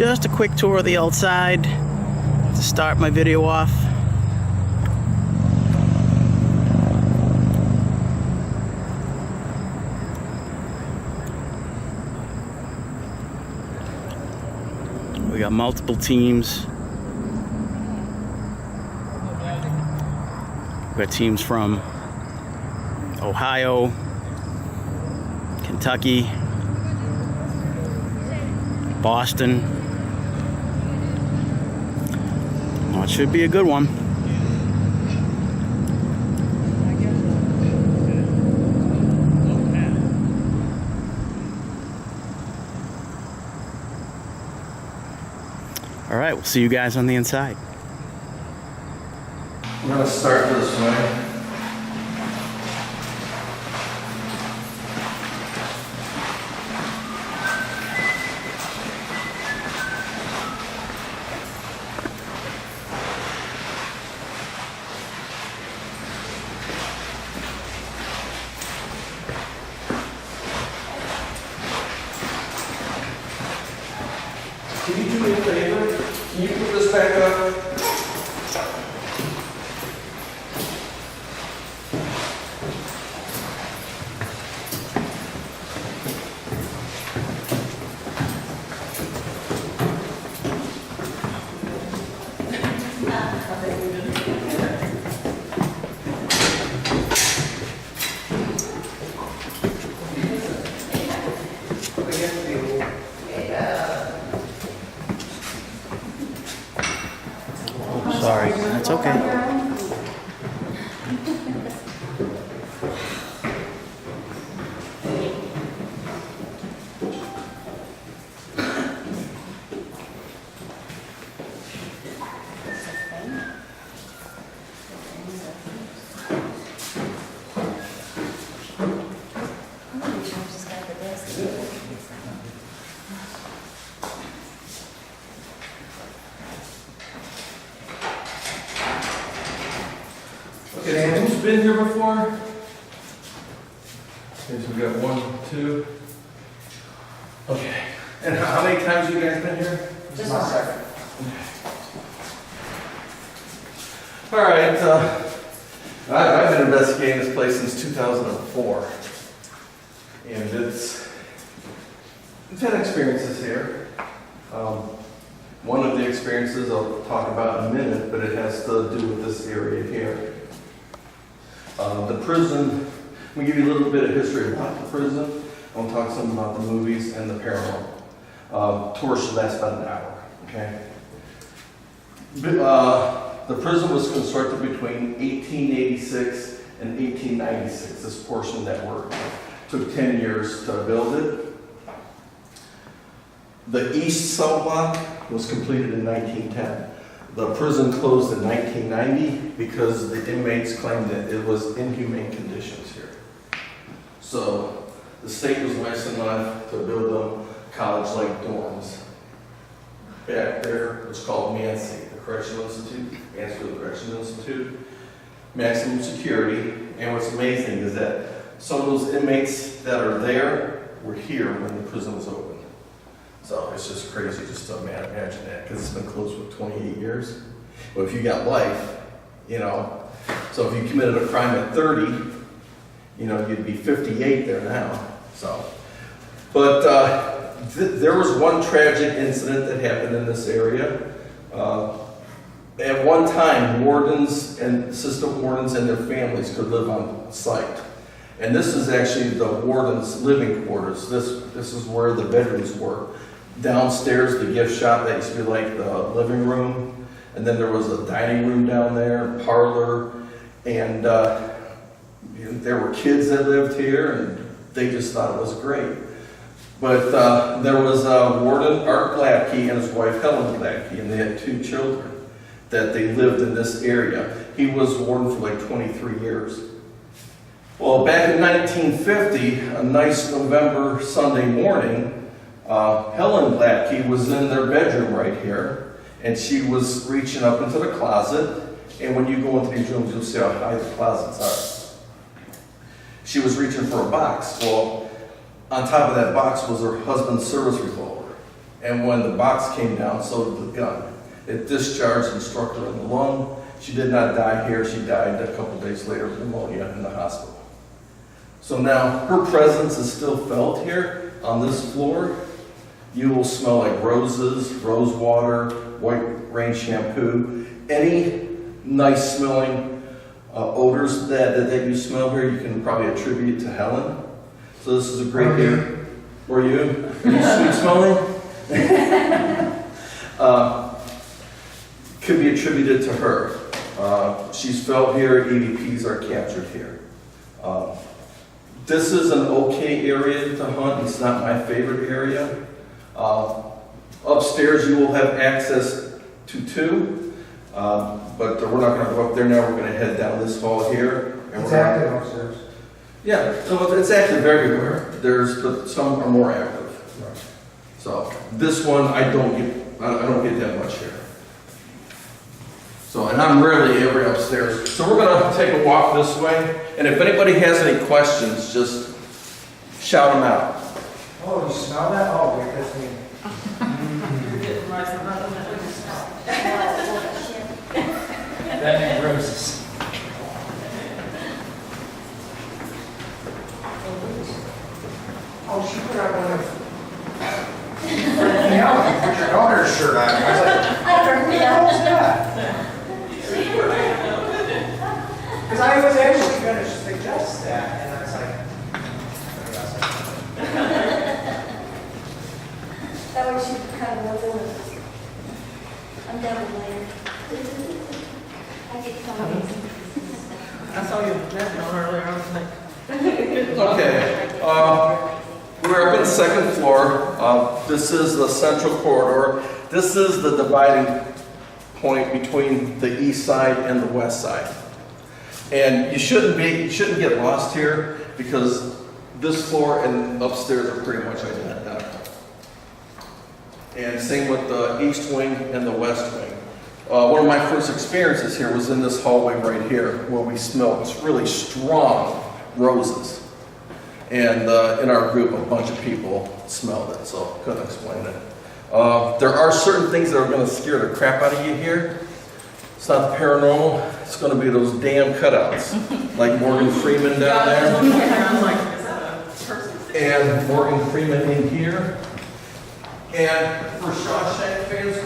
Just a quick tour of the outside to start my video off. We got multiple teams. We got teams from Ohio, Kentucky, Boston. Well, it should be a good one. All right, we'll see you guys on the inside. I'm going to start this way. Can you do me a favor? Can you put this back up? Sorry, that's okay. Okay, who's been here before? Okay, so we got 1, 2. Okay. And how many times have you guys been here? Just one second. All right. I've been investigating this place since 2004. And it's had experiences here. One of the experiences I'll talk about in a minute, but it has to do with this area here. The prison, let me give you a little bit of history about the prison. I'll talk some about the movies and the paranormal. Tour should last about an hour, okay? The prison was constructed between 1886 and 1896, this portion of that work. Took 10 years to build it. The east cell block was completed in 1910. The prison closed in 1990 because the inmates claimed that it was inhumane conditions here. So the state was nice enough to build them college-like dorms. Back there, it's called MANCI, the Correctional Institute, Mansfield Correctional Institute. Maximum security. And what's amazing is that some of those inmates that are there were here when the prison was open. So it's just crazy just to imagine that, because it's been closed for 28 years. But if you got life, you know, so if you committed a crime at 30, you know, you'd be 58 there now. So, but there was one tragic incident that happened in this area. At one time, wardens and assistant wardens and their families could live on site. And this is actually the warden's living quarters. This is where the bedrooms were. Downstairs, the gift shop, that used to be like the living room. And then there was a dining room down there, parlor. And there were kids that lived here, and they just thought it was great. But there was a warden, Art Gladkey, and his wife, Helen Gladkey, and they had 2 children that they lived in this area. He was warden for like 23 years. Well, back in 1950, a nice November Sunday morning, Helen Gladkey was in their bedroom right here, and she was reaching up into the closet, and when you go into these rooms, you'll see how high the closets are. She was reaching for a box. Well, on top of that box was her husband's service revolver. And when the box came down, so did the gun. It discharged and struck her in the lung. She did not die here. She died a couple days later of pneumonia in the hospital. So now her presence is still felt here on this floor. You will smell like roses, rose water, white rain shampoo, any nice smelling odors that you smell here, you can probably attribute to Helen. So this is a great area. Were you? Are you sweet smelling? Could be attributed to her. She's felt here, EVPs are captured here. This is an okay area to hunt. It's not my favorite area. Upstairs you will have access to two, but we're not going to go up there now. We're going to head down this hall here. And It's active upstairs. Yeah, so it's active everywhere. But some are more active. Right. So this one I don't get that much here. So, and I'm rarely ever upstairs. So we're gonna take a walk this way, and if anybody has any questions, just shout them out. Oh, you smell that? Oh, wait, that's me. That and roses. Oh, she put out one of... Yeah, put your daughter's shirt on. I was like, what the hell is that? Because I was actually going to suggest that, and I was like... That way she kind of knows it. I'm done with later. I get comments. I saw you laughing on earlier, I was like. Okay, we're up in the second floor. This is the central corridor. This is the dividing point between the east side and the west side. And you shouldn't get lost here because this floor and upstairs are pretty much identical. And same with the east wing and the west wing. One of my first experiences here was in this hallway right here where we smelled really strong roses. And in our group, a bunch of people smelled it, so couldn't explain it. There are certain things that are going to scare the crap out of you here. It's not the paranormal, it's going to be those damn cutouts, like Morgan Freeman down there. I'm like, is that a person? And Morgan Freeman in here. And for Shawshank fans,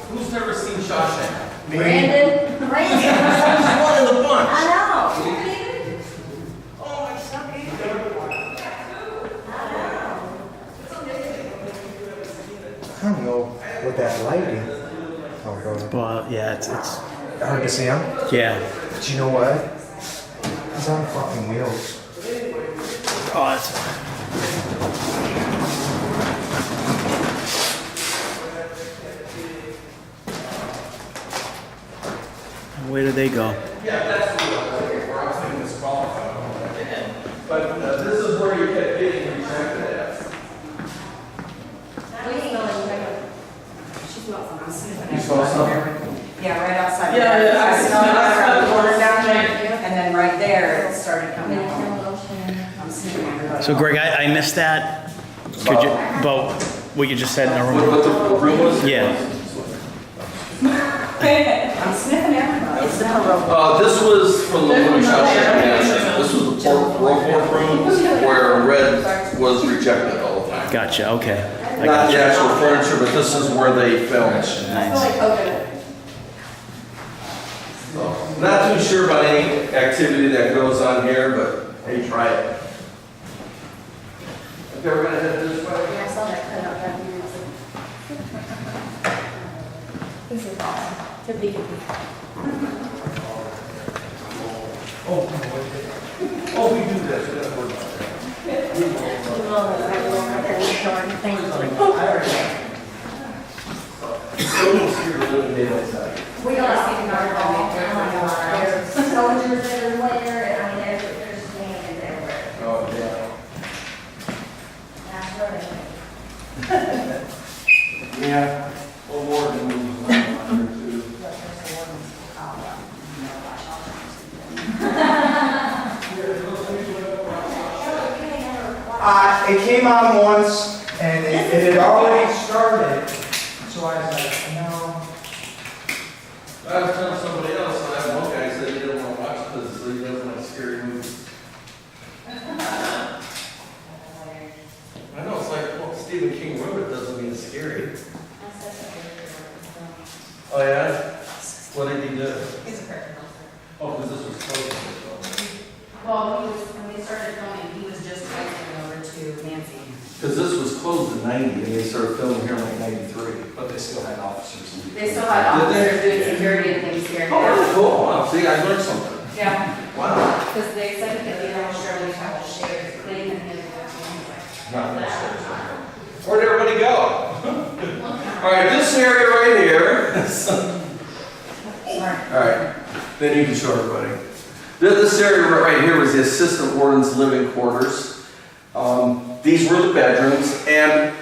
who's never seen Shawshank? Me. Brandon? Who's one in the bunch? I know. Oh, my son. I don't know what that lighting. Oh, go ahead. Well, yeah, it's Hard to see him. yeah. But you know what? He's on fucking wheels. Oh, it's where did they go? Yeah, that's where I was thinking disqualified. But this is where you kept getting rejected at. She smells them. I'm sniffing You it. saw something? Yeah, right outside. Yeah, there. yeah, I smelled I the water down there, smelled and then right there, it started coming out. Lotion. I'm sniffing everybody. So Greg, I missed that. Could you, but what you just said in the room? What the room was? Yeah. I'm sniffing everybody. It's the Parola. This was from the movie Shawshank Redemption. This was the World room where Red was rejected all the time. Gotcha. Okay. I Not the gotcha. actual furniture, but this is where they filmed. Nice. So, not too sure about any activity that goes on here, but hey, try it. Okay, we're gonna head this way. Yeah, I saw that cut out down here. This is awesome. To be. Oh, we do this. We don't worry about that. We don't see the soldiers everywhere, and I mean, there's cannons everywhere. Oh, yeah. That's right. Yeah. Well, Morgan was on here too. It came on once, And it had already started, so I was like, no. I was telling somebody else, and I had one guy said he didn't want to watch it because he doesn't like scary movies. I know, it's like, well, Stephen King wrote it, doesn't mean it's scary. Oh, yeah? What did he do? He's a paranormal. Oh, because this was closed. Well, when we started filming, he was just transferring over to Nancy. Because this was closed in 90, and they started filming here in like 93. But they still had officers. They still had Did they? officers doing security and things here. Oh, that's cool. Wow, see, I learned something. Yeah, Wow. because they said that they don't sure we have to share the thing and then. Not necessarily. Where'd everybody go? All right, this area right here. All right, then you can show everybody. This area right here was the assistant warden's living quarters. These were the bedrooms, and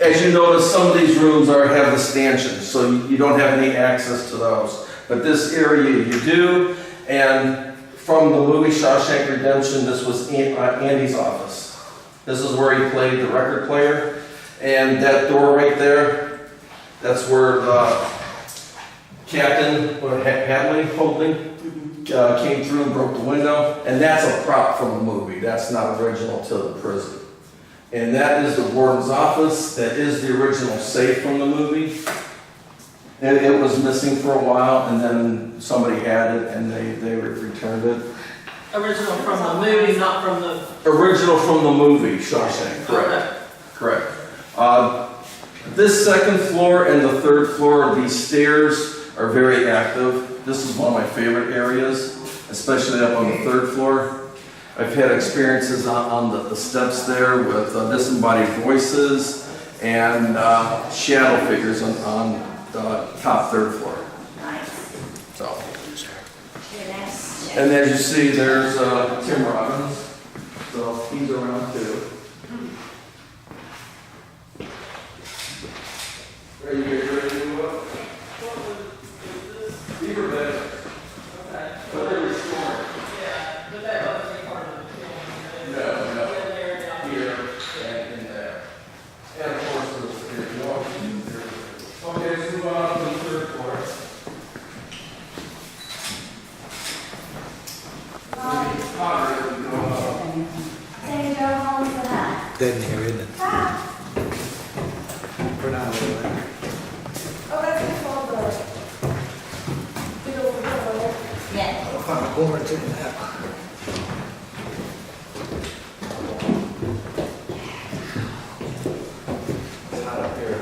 as you notice, some of these rooms have the stanchions, so you don't have any access to those. But this area you do, and from the movie Shawshank Redemption, this was Andy's office. This is where he played the record player, and that door right there, that's where Captain Hadley came through and broke the window, and that's a prop from the movie. That's not original to the prison. And that is the warden's office. That is the original safe from the movie. It was missing for a while, and then somebody had it, and they returned it. Original from the movie, not from the. Original from the movie, Shawshank, correct. Correct. This second floor and the third floor, these stairs are very active. This is one of my favorite areas, especially up on the third floor. I've had experiences on the steps there with disembodied voices and shadow figures on the top third floor. Nice. So, Your next. and as you see, there's Tim Robbins. So he's around too. Are you guys ready to move up? These are better. Okay. But they're restored. Yeah, but that wasn't part of the film. No. Been there now. Here and in there. And of course, there's walking there. Okay, let's move on to the third floor. Pottery as we go up. Say, Joe, how was that? Dead in here, isn't it? Ah, For now, anyway. oh, that's just all the. Yeah. I'll find a corner to that. It's hot up here.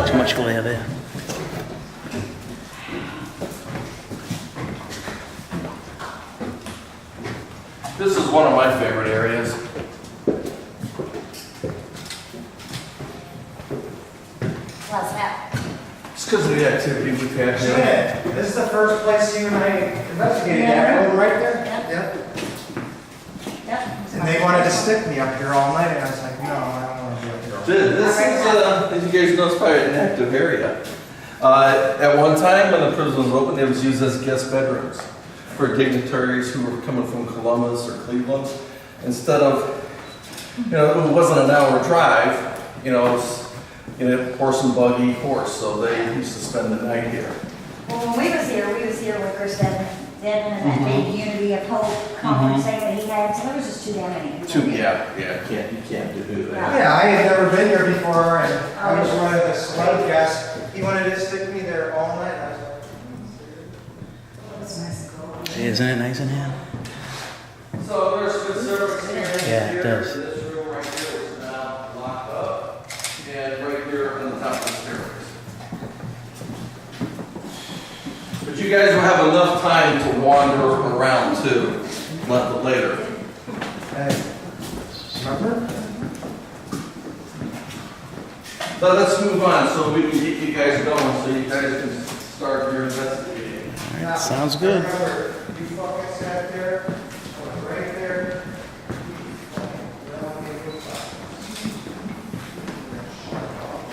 Too much glare there. This is one of my favorite areas. What's that? It's because of the activity we've had here. Yeah, this is the first place you and I investigated that room right there. Yep. Yep. Yep. And they wanted to stick me up here all night, and I was like, no, I don't want to be up here all night. This is, as you guys know, it's probably an active area. At one time, when the prison was open, it was used as guest bedrooms for dignitaries who were coming from Columbus or Cleveland. Instead of, it wasn't an hour drive, it was, horse and buggy horse, so they used to spend the night here. Well, when we was here with Chris Devin and that big unity of hope conference thing that he had, so there was just too damn many. You can't do that. Yeah, I had never been here before, and I was running the slug desk. He wanted to stick me there all night, and I was like, Hey, isn't it nice in here? So there's good service here. Yeah, it does. This room right here is now locked up, and right here on the top of the stairways. But you guys will have enough time to wander around too, later. hey, remember? So let's move on so we can get you guys going, so you guys can start your investigating. All right, sounds good. Remember, you fucking sat there, I was right there.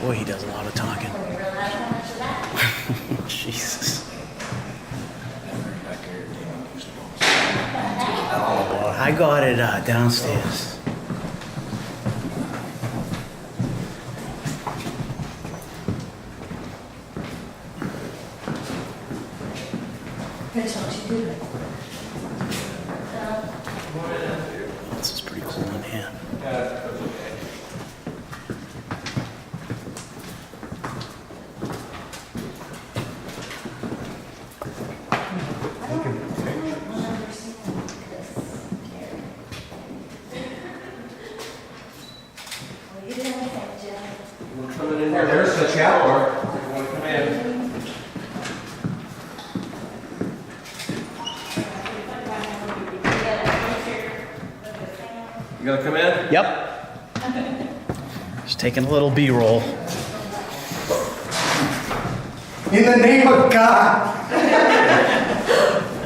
Boy, he does a lot of talking. Do we realize how much of that? Jesus. I got it downstairs. Finish what you do. This is pretty cool in here. Coming in There, here. there's the chapel. You want to come in? You gonna come in? Yep. Just taking a little B-roll. In the name of God.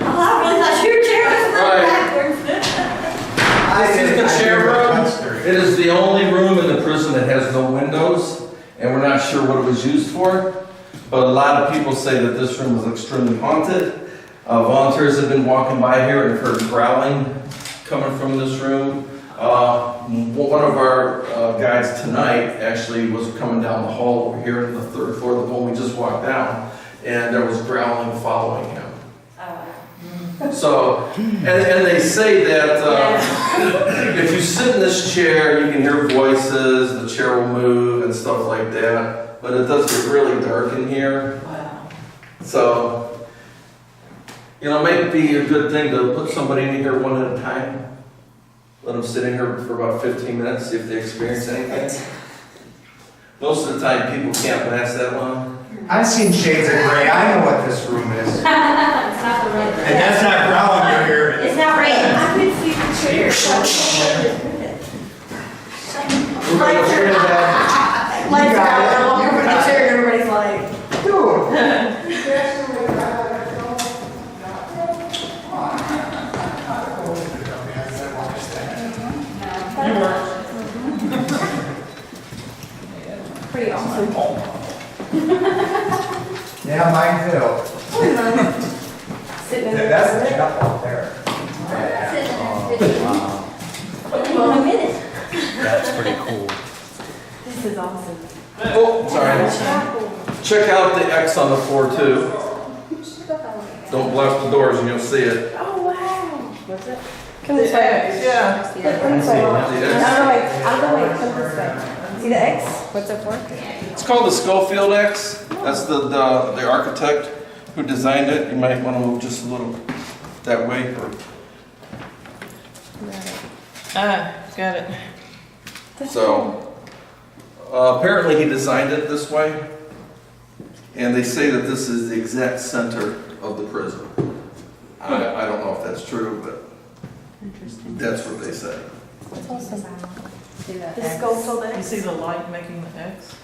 Oh, I really thought your chair was Right. backwards. This is the chair room. It is the only room in the prison that has no windows, and we're not sure what it was used for. But a lot of people say that this room is extremely haunted. Volunteers have been walking by here and heard growling coming from this room. One of our guides tonight actually was coming down the hall over here in the third floor of the home we just walked down, and there was growling following him. So, and they say that if you sit in this chair, you can hear voices, the chair will move and stuff like that, but it does get really dark in here. So, you know, it might be a good thing to put somebody in here one at a time. Let them sit in here for about 15 minutes, see if they experience anything. Most of the time, people can't last that long. I've seen shades of gray. I know what this room is. It's not the red. And that's not growling you're hearing. It's not red. I could see the chair. Lights are in that. You Lights got it. out. Everybody's chair. Everybody's like, Dude. pretty awesome. Yeah, mine too. Sitting in That's the there. chapel up there. Well, a minute. That's pretty cool. This is awesome. Oh, sorry. Check out the X on the floor too. Don't block the doors and you'll see it. Oh, wow. What's it? Come The this way. X, yeah. Come this way. The X. Out of the way, come this way. See the X? What's it for? It's called the Schofield X. That's the architect who designed it. You might want to move just a little that way. Got it. So apparently he designed it this way, and they say that this is the exact center of the prison. I don't know if that's true, but that's what they say. That's awesome. The Schofield You X. see the light making the X?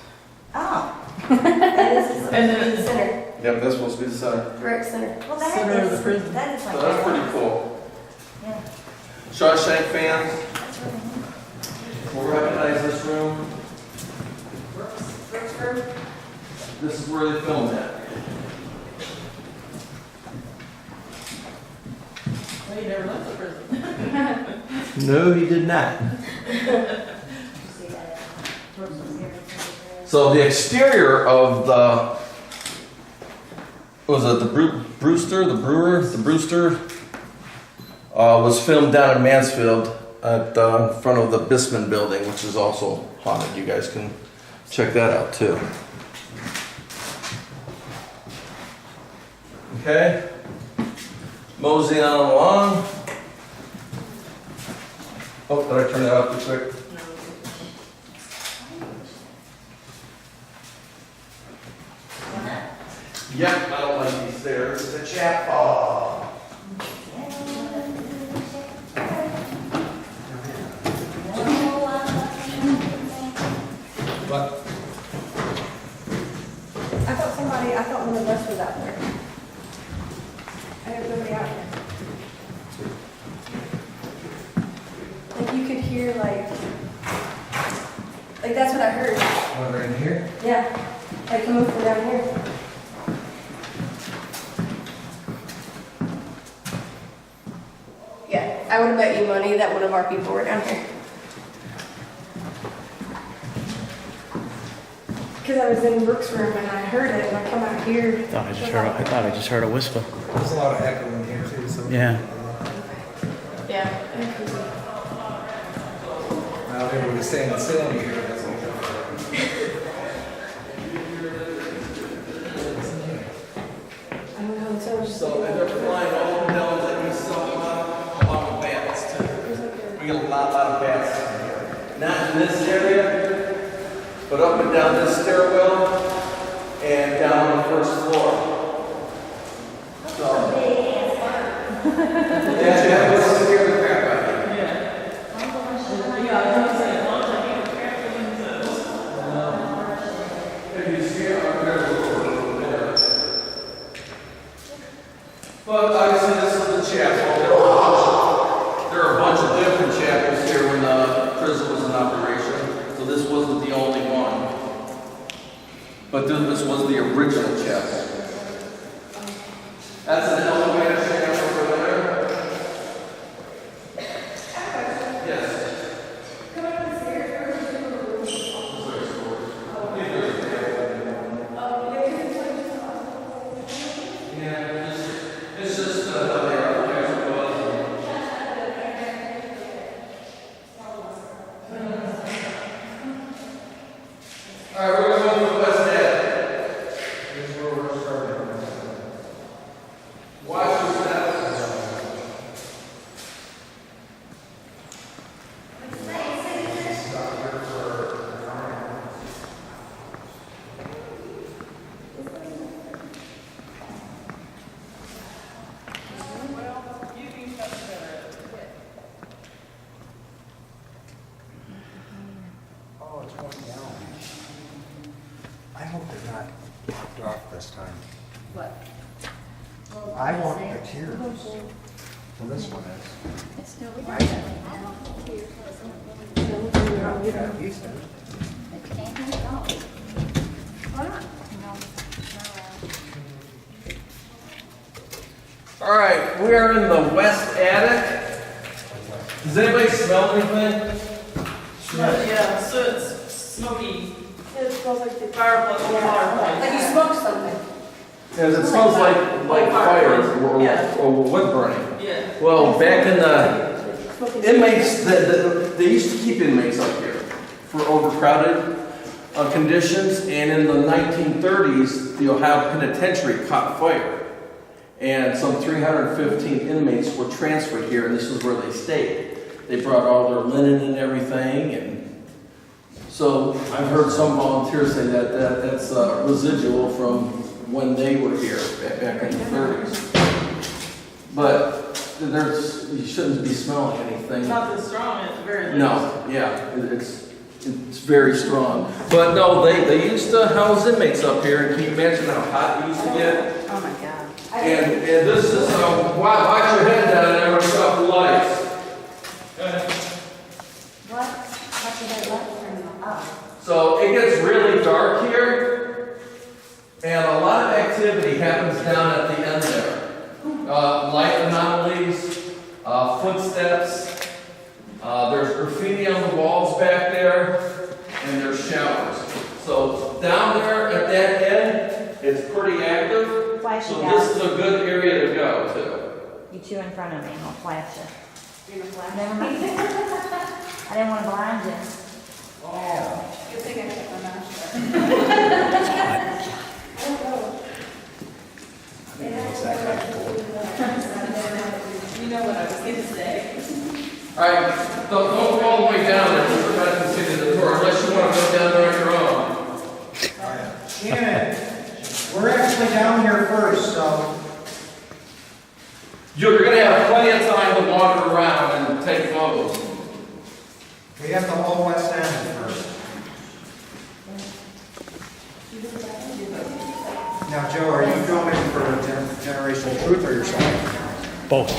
Oh. And this is And then- the center, Yep, that's supposed to be the center. direct center. Well, that Center of the is, prison. that is like. So that's pretty cool. Yeah. Shawshank fans, That's really neat. will recognize this room. Brooks room? This is where they filmed at. Well, you never left the prison. No, he did not. You see that? Brooks was here. So the exterior of the, what was it, the Brewster, was filmed down in Mansfield at the front of the Bisman building, which is also haunted. You guys can check that out too. Okay, mosey on along. Oh, did I turn that off too quick? Yep, I don't like these stairs. It's a chapel. What? I thought one of us was out there. I had nobody out there. Like you could hear like that's what I heard. One right in here? Yeah, like coming from down here. Yeah, I would have bet you money that one of our people were down here. Because I was in Brooks' room and I heard it and I come out here. I thought I just heard a whisper. There's a lot of echo in here too, so. Yeah. Yeah. Now everybody's standing still in here, that's all. I don't know, so I was just So, and they're flying all over down that we saw along with bats too. We get a lot of bats in here. Not in this area, but up and down this stairwell and down on the first floor. So. Yeah, this is here the crap out of you. Yeah, I was saying, as long as I keep track of things, If you see it up there, but obviously this is the chapel. There are a bunch of different chapels here when the prison was in operation, so this wasn't the only one. But this was the original chapel. That's an elevator shaft over there. Yes. Yeah, it's just how they are. All right, we're going to go to the west end. This is where we're starting. Watch your steps. Oh, it's going down. I hope they're not blocked off this time. What? I want the tiers. Well, this one is. It's still Yeah, he's there. All right, we are in the west attic. Does anybody smell anything? yeah, so it's smoky it smells like the fireplace, fireplace. Like you smoked something. Yes, it smells like fire Yeah. or wood burning. Yeah. Well, back in the inmates, they used to keep inmates up here for overcrowded conditions, and in the 1930s, the Ohio Penitentiary caught fire. And some 315 inmates were transferred here, and this is where they stayed. They brought all their linen and everything, and so I've heard some volunteers say that's residual from when they were here back in the 30s. But you shouldn't be smelling anything. It's not this strong, it's very loose. No, yeah, it's very strong. But no, they used to house inmates up here, and can you imagine how hot it used to get? Oh my God. And this is, watch your head down there, we're off the lights. What? What did I let from? Oh. So it gets really dark here, and a lot of activity happens down at the end there. Light anomalies, footsteps, there's graffiti on the walls back there, and there's showers. So down there at that end, it's pretty active. Flash So it this out. is a good area to go to. You two in front of me, and I'll flash it. You're gonna flash? Never mind. I didn't want to blind you. Good thing I kept my mouth shut. You know what I was gonna say. All right, don't go all the way down there, because we're not considering the door, unless you want to go down there on your own. Shannon, we're actually down here first, so. You're going to have plenty of time to wander around and take photos. We have the whole west end first. Now, Joe, are you filming for Generational Truth or yourself? Both.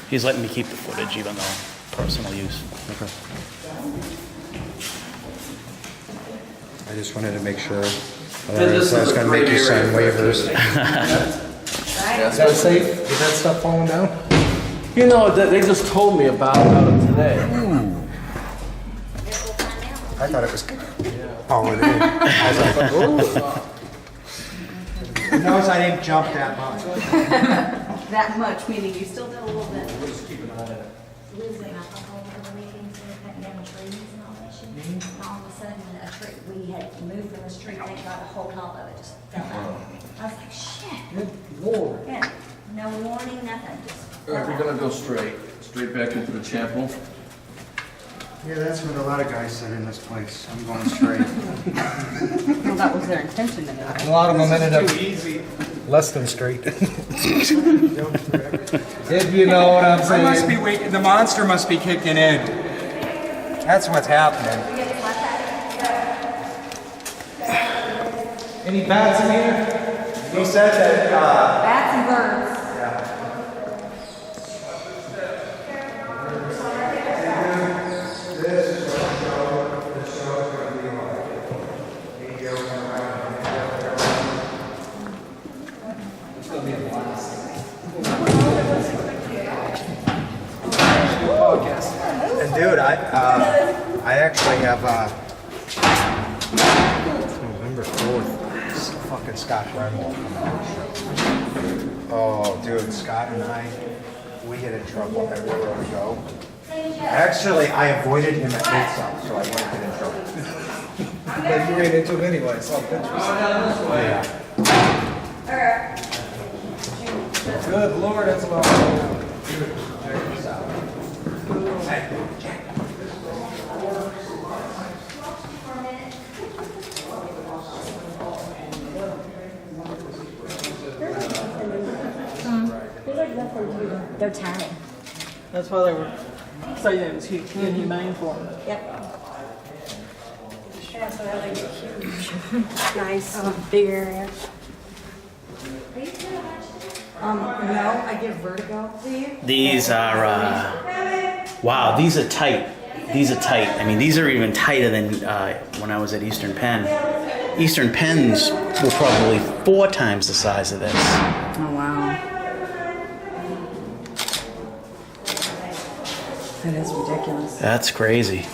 He's letting me keep the footage, even though personal use. I just wanted to make sure. This Otherwise, I was is a gonna make great you sign area. waivers. Is that safe? Is that stuff falling down? You know, they just told me about it today. I thought it was falling in. I was like, ooh. Who knows I didn't jump that much. That much, meaning you still did a little bit. We'll just keep an eye on it. Losing, I thought over the weekend, they were cutting down trees and all that shit. And all of a sudden, a tree, we had moved from this tree, thank God, a whole top of it just fell out. I was like, shit. Good Lord. Yeah, no warning, nothing, just All right, fell we're out. gonna go straight back into the chapel. Yeah, that's what a lot of guys said in this place. I'm going straight. Well, that was their intention to do. A lot of them ended up less than straight. If you know what I'm saying. I must be waiting. The monster must be kicking in. That's what's happening. Any bats in here? He said that. Bats and birds. And dude, I actually have November 4th, fucking Scott Renwald coming out. Oh, dude, Scott and I, we get in trouble everywhere we go. Actually, I avoided him at Midtown, so I won't get in trouble. But you ran into him anyway, so yeah. Good Lord, that's a lot. Dude, check this out. Hey, Jack. They're tiny. That's why they were saying it was inhumane for them. Yep. Yeah, so now they get huge. Nice, big area. No, I get vertigo. Do you? These are, wow, these are tight. These are tight. I mean, these are even tighter than when I was at Eastern Penn. Eastern Penns were probably 4 times the size of this. Oh, wow. That is ridiculous. That's crazy.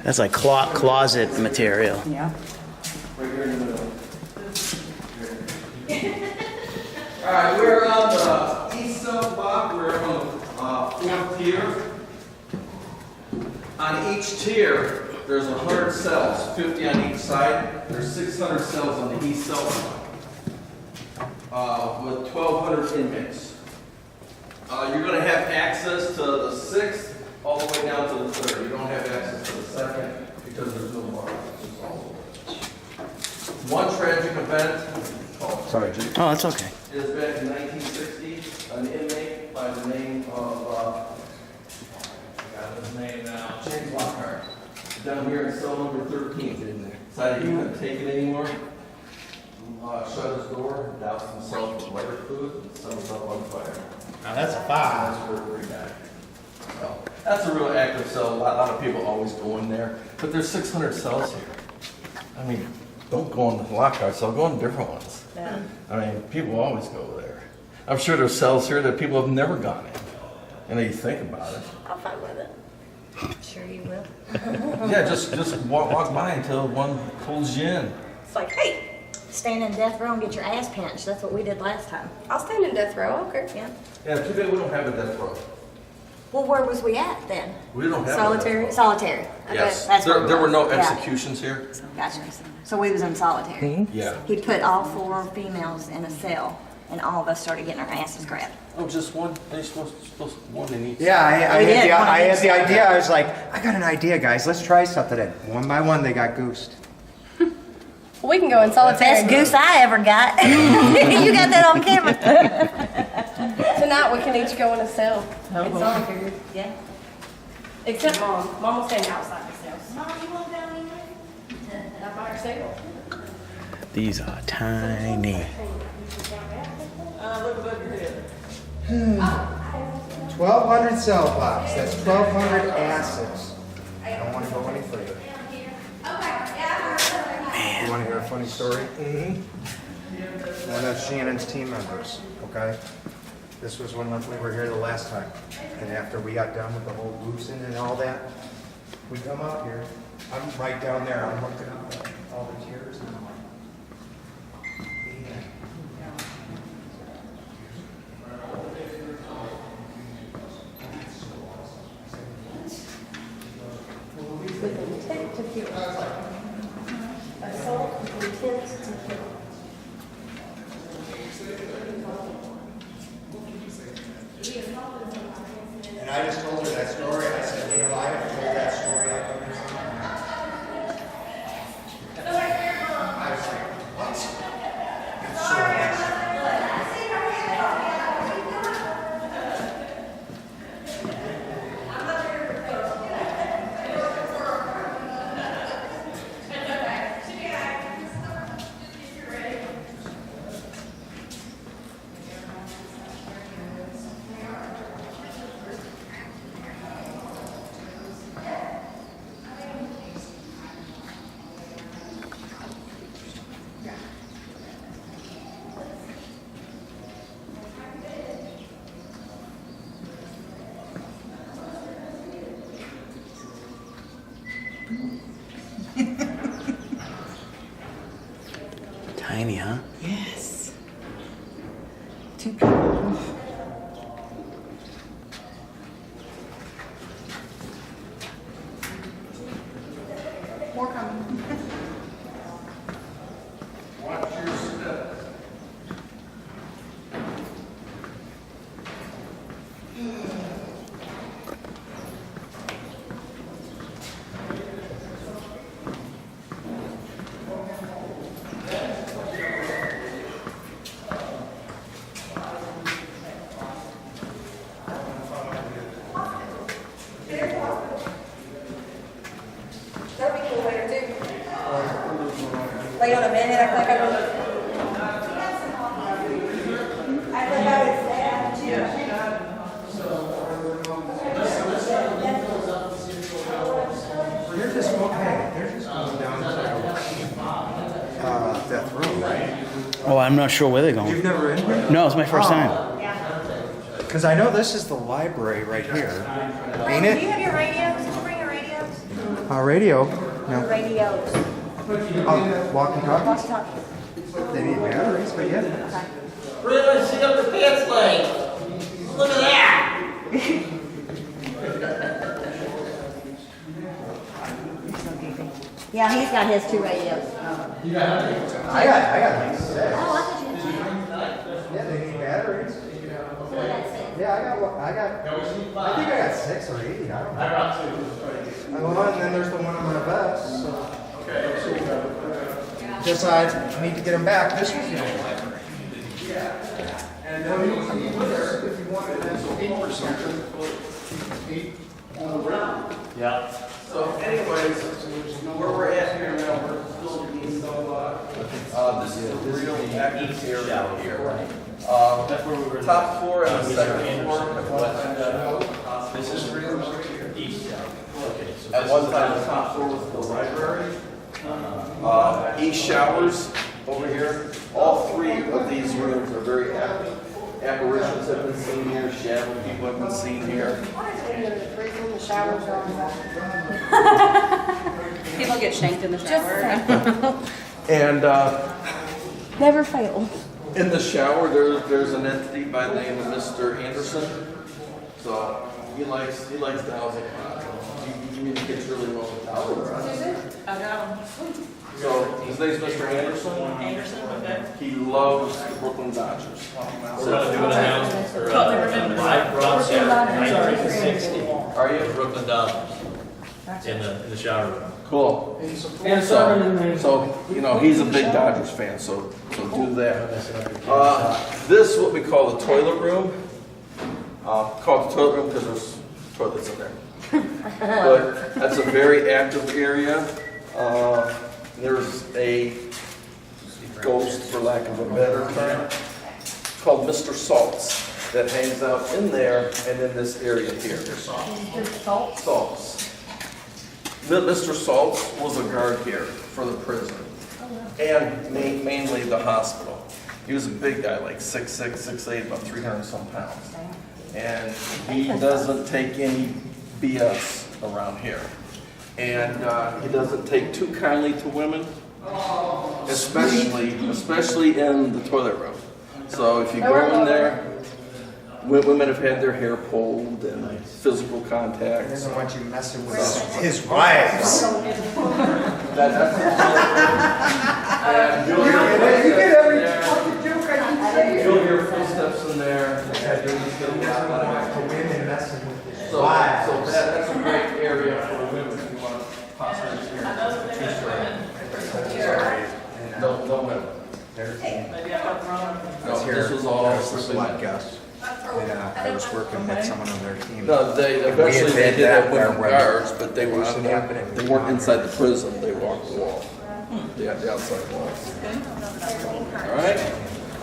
That's like closet material. Yeah. All right, we're on the east cell block. We're on the 4th tier. On each tier, there's 100 cells, 50 on each side. There's 600 cells on the east cell block with 1,200 inmates. You're going to have access to the 6th all the way down to the 3rd. You don't have access to the 2nd because there's no bar. One tragic event. Sorry, Jim. Oh, that's okay. It was back in 1960, an inmate by the name of, I got his name now, James Lockhart, down here in cell number 13, decided he couldn't take it anymore, shut his door, doused himself with lighter fluid, and set himself on fire. Now that's a fire. That's where we got it. So, that's a real active cell. A lot of people always go in there, but there's 600 cells here. I mean, don't go in the Lockhart cell, go in different ones. Yeah. I mean, people always go there. I'm sure there's cells here that people have never gone in. And you think about it. I'll fight with it. Sure you will. Yeah, just walk by until one pulls you in. It's like, hey, Stand in death row and get your ass pinched. That's what we did last time. I'll stand in death row, okay. Yeah. Yeah, too bad we don't have a death row. Well, where was we at then? We don't have Solitary? a death Solitary. row. Yes, That's where there were no was. Yeah. executions here. Gotcha. So we was in solitary. Yeah. He put all 4 females in a cell, and all of us started getting our asses grabbed. Oh, just one? They're supposed one in each? Yeah, I We did, had one the each idea. side. I was like, I got an idea, guys. Let's try something. And one by one, they got goosed. Well, we can go in solitary. Best goose I ever got. You got that on camera. Tonight we can each go in a cell. Oh, boy. Solitary. Yeah. Except Mom. Mom will stand outside the cells. Mom, you won't go in? Not by herself. These are tiny. Look above your head. 1,200 cell blocks. That's 1,200 asses. I don't want to go any further. You want to hear a funny story? Mm-hmm. One of Shannon's team members, okay? This was when we were here the last time. And after we got done with the whole loosening and all that, we come out here, I'm right down there, I'm looking at all the tiers and I'm like, With intent to kill. Assault with intent to kill. and I just told her that story. I said, you know, I haven't told that story. I was like, what? It's so awesome. Tiny, huh? Yes. Two people. More coming. Watch your step. That'd be cool later too. Wait on a minute, I feel like I would. I feel like I would say that They're just okay. They're just going down to death row, right? Oh, I'm not sure where they're going. You've never been here? No, it's my first time. Because I know this is the library right here. Ain't Do you it? have your radios? Did you bring your radios? Radio. No. Radios. Oh, walkie-talkie? Walkie-talkie. They need batteries, but yeah. Really, see up the pants leg. Look at that. Yeah, he's got his 2 radios. I got like 6. Oh, I thought you had 2. Yeah, they need batteries. So that's it. Yeah, I think I got 6 or 8. I don't know. I got 2. And then there's the one on my vest. So. Besides, I need to get them back. This was the old library. And then if you wanted to have 8 or something. 8 on the ground. Yeah. So anyways, where we're at here now, we're still being this is a real active area here. Top floor and the second floor. This is east. At one time, the top floor was the library. East showers over here. All 3 of these rooms are very active. Apparitions have been seen here, shadow people have been seen here. The showers are on People get shanked in the shower. And Never fail. in the shower, there's an entity by the name of Mr. Anderson. So he likes the housing. He communicates really well with housing. I got him. So his name's Mr. Anderson. Anderson, okay. He loves the Brooklyn Dodgers. We're not doing a house or live broadcast, 1960. Are you? Brooklyn Dodgers in the shower room. Cool. And So you know he's a big Dodgers fan. So do that. This is what we call the toilet room. Called the toilet room because there's toilets in there. But that's a very active area. There's a ghost, for lack of a better term, called Mr. Salts that hangs out in there and in this area here. Salts. Mr. Salts was a guard here for the prison and mainly the hospital. He was a big guy, like 6'6", 6'8", about 300 and some pounds. And he doesn't take any BS around here. And he doesn't take too kindly to women, especially in the toilet room. So if you go in there, women have had their hair pulled and physical He contact. doesn't want you messing with his wives. And You get every fucking joke I can say. you'll hear footsteps in there. Women messing with his So wives. that's a great area for women if you want to possibly experience it. No women. Maybe I got wrong. No, this was all There's this strictly one men. Gus. And I was working with someone on their team. No, they eventually they did have women guards, but they were Used to happen in they weren't inside the prison. They walked the wall. Yeah, the outside wall. All right.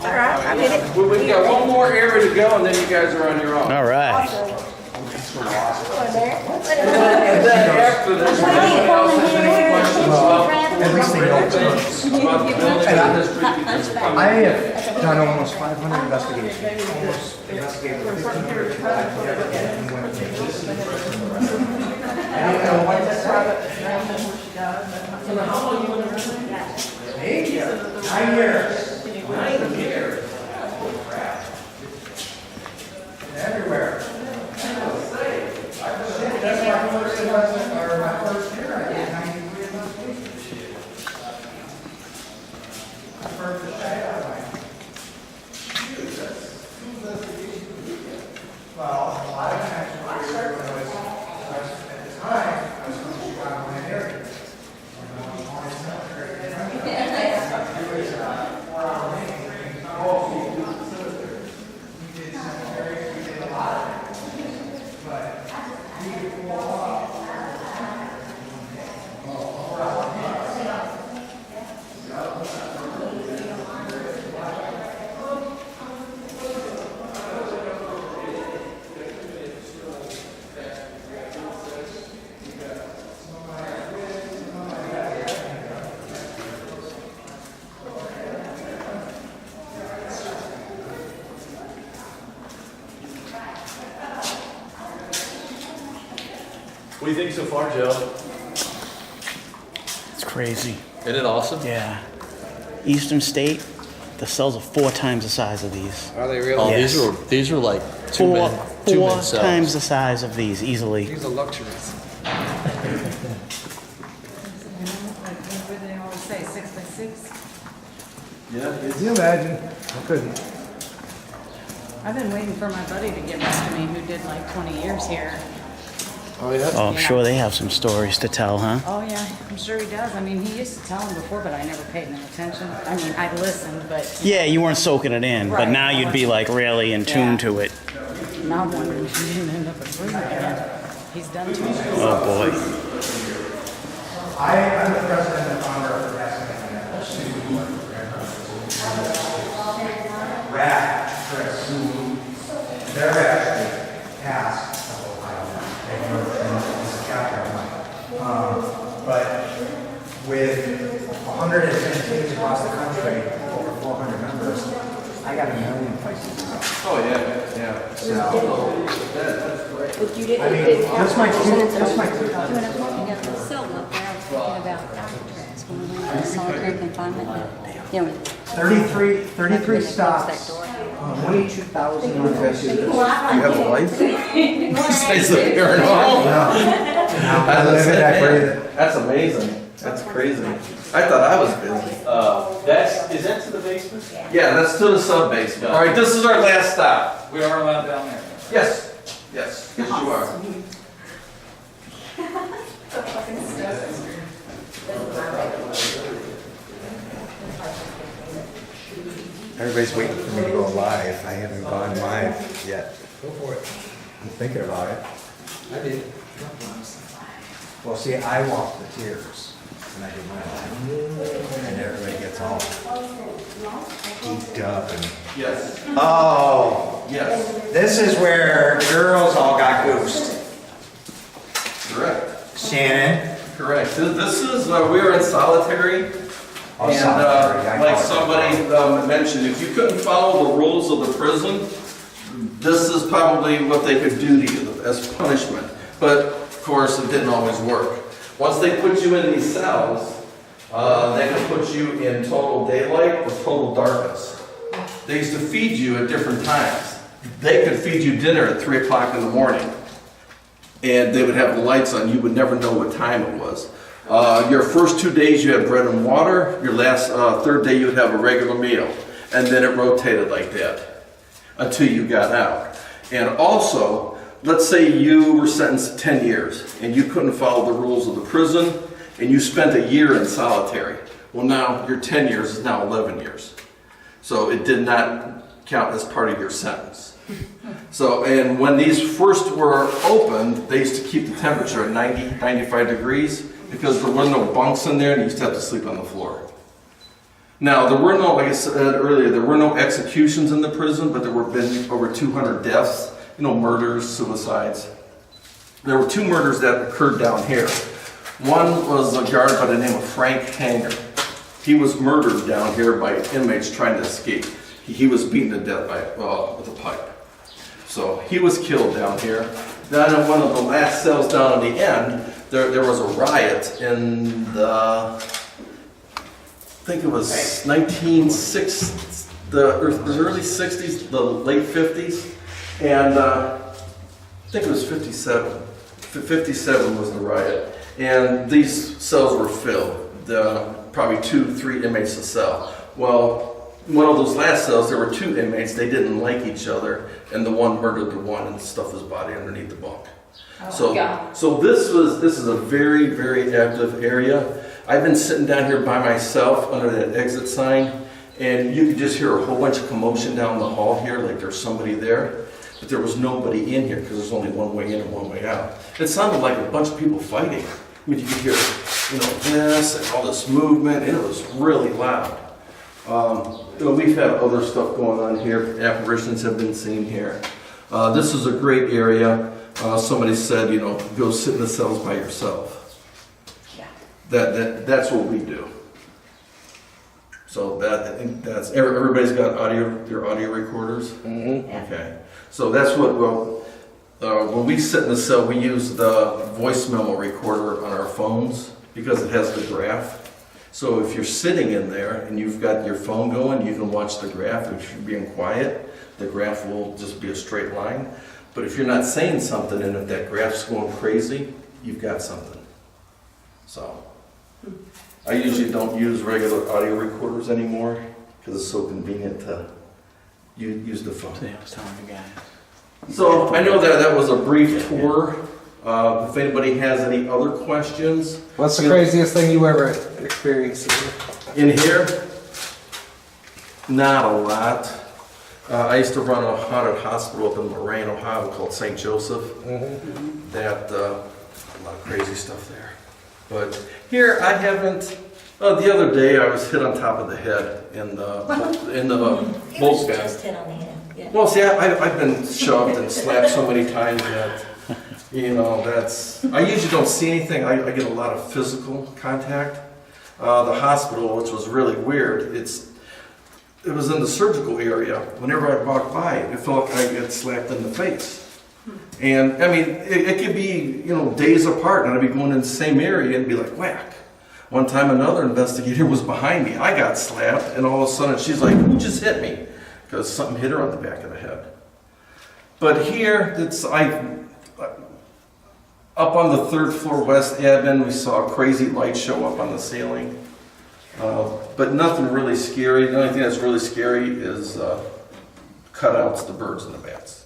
All right, I did it. We've got one more area to go, and then you guys are on your own. All right. And then after this, if anyone else has any questions about At least they know. about the building and the history, you just come. I have done almost 500 investigations. Almost investigated 1,500 people. I've never had anyone take this. I don't know what to say. Me? 9 years. 9 years. Everywhere. That's my first semester, or my first year, I did 93 investigations. I burned the shit out of mine. Well, a lot of times when I started, when I was at the time, I was from the Chicagoland area. When I was born in cemetery. It was 4-hour meeting. We did cemeteries, we did a lot of things. But we could pull off. What do you think so far, Joe? It's crazy. Isn't it awesome? Yeah. Eastern State, the cells are 4 times the size of these. Are they Oh, really? Yes. these are like two Four men cells. times the size of these, easily. These are luxuries. What do they always say, 6 by 6? Could you imagine? I couldn't. I've been waiting for my buddy to get back to me who did like 20 years here. Oh, yeah? Oh, I'm Yeah. sure they have some stories to tell, huh? Oh, yeah, I'm sure he does. I mean, he used to tell them before, but I never paid no attention. I mean, I listened, but Yeah, you weren't soaking it in, but Right. now you'd be like really in tune Yeah. to it. now I'm wondering if he didn't end up at prison again. He's done too much. Oh boy. I'm the president and founder of the Rat, Chris. They're actually passed the whole Ohio. They've moved from this chapter of mine. But with 110 teams across the country, over 400 members, I got a million places to go. Oh, yeah. But you didn't. I mean, that's my 2000. When I was working at the cell up there, I was thinking about Alcatraz, when we went to solitary confinement, you know, 33 stops, 22,000 investors. You have a life? Besides the paranormal? I live it, I breathe it. That's amazing. That's crazy. I thought I was busy. Is that to the basement? Yeah, that's to the sub basement. All right, this is our last stop. We are allowed down there. Yes, yes, you are. Everybody's waiting for me to go live. I haven't gone live yet. Go for it. I'm thinking about it. I did. Well, see, I walk the tiers when I do my live. And everybody gets all geeked up and, Yes, oh, yes, this is where girls all got goosed. correct. Shannon? Correct. This is, we were in solitary. Oh, And solitary, I like call it. somebody mentioned, if you couldn't follow the rules of the prison, this is probably what they could do to you as punishment. But of course, it didn't always work. Once they put you in these cells, they can put you in total daylight or total darkness. They used to feed you at different times. They could feed you dinner at 3 o'clock in the morning, and they would have the lights on. You would never know what time it was. Your first 2 days you had bread and water. Your last third day you would have a regular meal, and then it rotated like that until you got out. And also, let's say you were sentenced to 10 years and you couldn't follow the rules of the prison, and you spent a year in solitary. Well, now your 10 years is now 11 years. So it did not count as part of your sentence. So, and when these first were opened, they used to keep the temperature at 90, 95 degrees because there were no bunks in there and you used to have to sleep on the floor. Now, there were no, like I said earlier, there were no executions in the prison, but there were been over 200 deaths, murders, suicides. There were 2 murders that occurred down here. One was a guard by the name of Frank Hanger. He was murdered down here by inmates trying to escape. He was beaten to death with a pipe. So he was killed down here. Then in one of the last cells down at the end, there was a riot in the, I think it was 1960s, the early 60s, the late 50s, and I think it was 57. 57 was the riot. And these cells were filled, probably 2-3 inmates a cell. Well, one of those last cells, there were 2 inmates. They didn't like each other, and the one murdered the one and stuffed his body underneath the bunk. So this is a very, very active area. I've been sitting down here by myself under that exit sign, and you could just hear a whole bunch of commotion down the hall here, like there's somebody there. But there was nobody in here because there's only one way in and one way out. It sounded like a bunch of people fighting. I mean, you could hear, this and all this movement, and it was really loud. We've had other stuff going on here. Apparitions have been seen here. This is a great area. Somebody said, go sit in the cells by yourself. Yeah. That's what we do. So that's everybody's got their audio recorders. Mm-hmm. Yeah. Okay. So that's what when we sit in the cell, we use the voice memo recorder on our phones because it has the graph. So if you're sitting in there and you've got your phone going, you can watch the graph. If you're being quiet, the graph will just be a straight line. But if you're not saying something and if that graph's going crazy, you've got something. So I usually don't use regular audio recorders anymore because it's so convenient to use the phone. See, I was telling you guys. So I know that was a brief tour. If anybody has any other questions. What's the craziest thing you ever experienced? In here, not a lot. I used to run a haunted hospital up in Moraine, Ohio called St. Joseph. Mm-hmm. That, a lot of crazy stuff there. But here I haven't, the other day I was hit on top of the head in the It bolt was gun. just hit on the head. Yeah. Well, see, I've been shoved and slapped so many times that, I usually don't see anything. I get a lot of physical contact. The hospital, which was really weird, it was in the surgical area. Whenever I'd walk by, it felt like I'd get slapped in the face. And, I mean, it could be, days apart, and I'd be going in the same area and be like, whack. One time another investigator was behind me. I got slapped, and all of a sudden she's like, who just hit me? Because something hit her on the back of the head. But here, up on the 3rd floor West Admin, we saw a crazy light show up on the ceiling. But nothing really scary. The only thing that's really scary is cutouts, the birds and the bats.